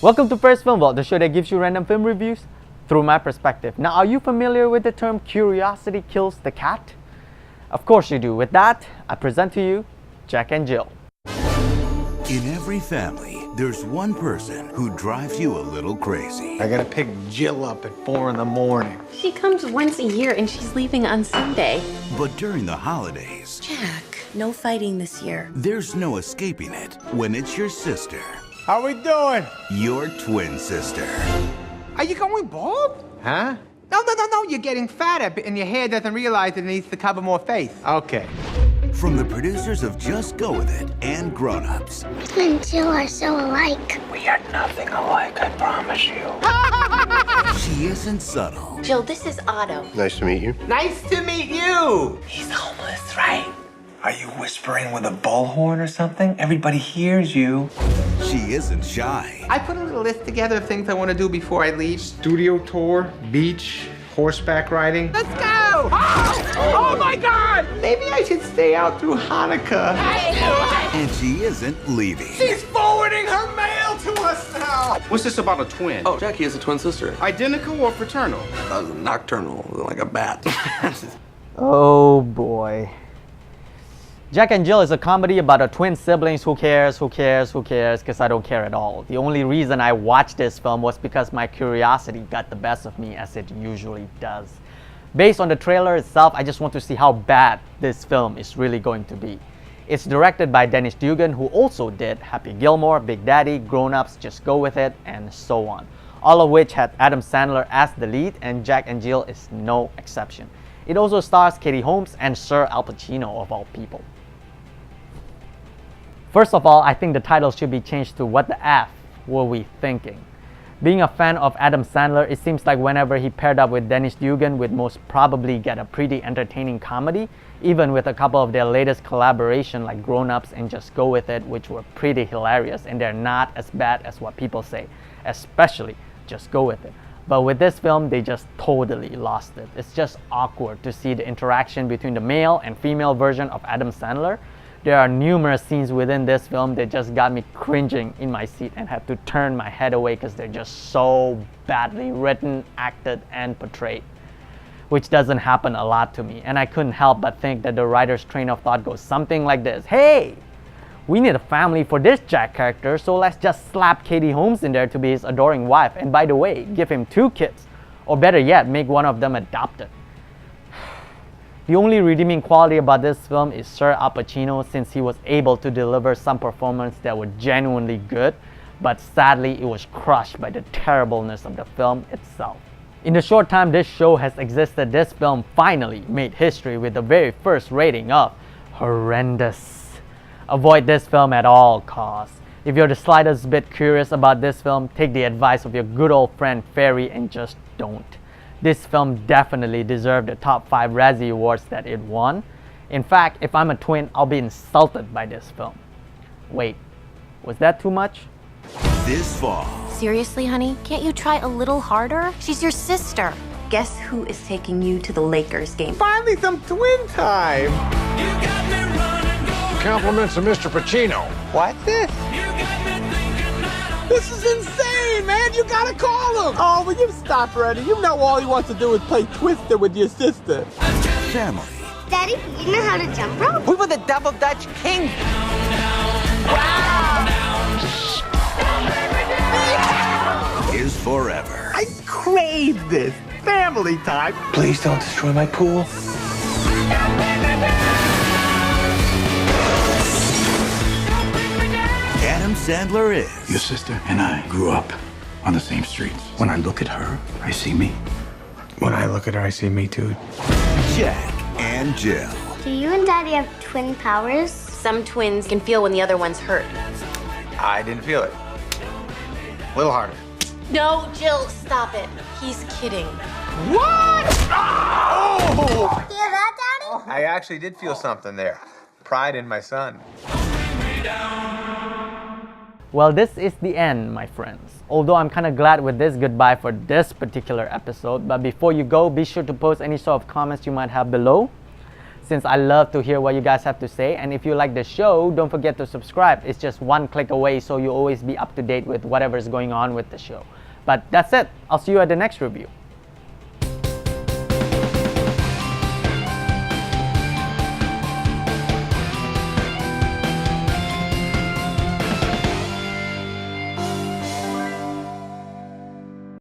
Welcome to First Film Vault, the show that gives you random film reviews through my perspective. Now, are you familiar with the term curiosity kills the cat? Of course you do. With that, I present to you Jack and Jill. In every family, there's one person who drives you a little crazy. I gotta pick Jill up at 4 in the morning. She comes once a year and she's leaving on Sunday. But during the holidays, Jack, no fighting this year. there's no escaping it when it's your sister, How we doing? your twin sister. Are you going bald? Huh? No. You're getting fatter, and your hair doesn't realize it needs to cover more face. Okay. From the producers of Just Go With It and Grown Ups, You and Jill are so alike. We are nothing alike, I promise you. she isn't subtle. Jill, this is Otto. Nice to meet you. Nice to meet you. He's homeless, right? Are you whispering with a bullhorn or something? Everybody hears you. She isn't shy. I put a little list together of things I want to do before I leave. Studio tour, beach, horseback riding. Let's go! Oh my God! Maybe I should stay out through Hanukkah. And she isn't leaving. She's forwarding her mail to us now. What's this about a twin? Oh, Jackie has a twin sister. Identical or fraternal? Nocturnal, like a bat. Oh boy. Jack and Jill is a comedy about a twin siblings. Who cares, because I don't care at all. The only reason I watched this film was because my curiosity got the best of me, as it usually does. Based on the trailer itself, I just want to see how bad this film is really going to be. It's directed by Dennis Dugan, who also did Happy Gilmore, Big Daddy, Grown Ups, Just Go With It, and so on. All of which had Adam Sandler as the lead, and Jack and Jill is no exception. It also stars Katie Holmes and Sir Al Pacino, of all people. First of all, I think the title should be changed to What the F Were We Thinking? Being a fan of Adam Sandler, it seems like whenever he paired up with Dennis Dugan would most probably get a pretty entertaining comedy, even with a couple of their latest collaboration like Grown Ups and Just Go With It, which were pretty hilarious, and they're not as bad as what people say, especially Just Go With It. But with this film, they just totally lost it. It's just awkward to see the interaction between the male and female version of Adam Sandler. There are numerous scenes within this film that just got me cringing in my seat and had to turn my head away because they're just so badly written, acted, and portrayed, which doesn't happen a lot to me. And I couldn't help but think that the writer's train of thought goes something like this: hey, we need a family for this Jack character, so let's just slap Katie Holmes in there to be his adoring wife, and by the way, give him 2 kids, or better yet, make one of them adopted. The only redeeming quality about this film is Sir Al Pacino, since he was able to deliver some performances that were genuinely good, but sadly it was crushed by the terribleness of the film itself. In the short time this show has existed, this film finally made history with the very first rating of horrendous. Avoid this film at all costs. If you're the slightest bit curious about this film, take the advice of your good old friend Ferry and just don't. This film definitely deserved the top 5 Razzie Awards that it won. In fact, if I'm a twin, I'll be insulted by this film. Wait, was that too much? This fall, Seriously, honey? Can't you try a little harder? She's your sister. Guess who is taking you to the Lakers game? Finally, some twin time. Compliments of Mr. Pacino. What's this? This is insane, man. You gotta call him. Oh, will you stop, Reddy? You know all he wants to do is play Twister with your sister. family, Daddy, you know how to jump rope? We were the Double Dutch Kings. is forever. I crave this. Family time. Please don't destroy my pool. Adam Sandler is Your sister and I grew up on the same streets. When I look at her, I see me. When I look at her, I see me too. Jack and Jill. Do you and Daddy have twin powers? Some twins can feel when the other one's hurt. I didn't feel it. A little harder. No, Jill, stop it. He's kidding. What? Oh! Do you hear that, Daddy? I actually did feel something there. Pride in my son. Well, this is the end, my friends. Although I'm kind of glad with this goodbye for this particular episode, but before you go, be sure to post any sort of comments you might have below. since I love to hear what you guys have to say. And if you like the show, don't forget to subscribe. It's just one click away, so you'll always be up to date with whatever's going on with the show. But that's it. I'll see you at the next review.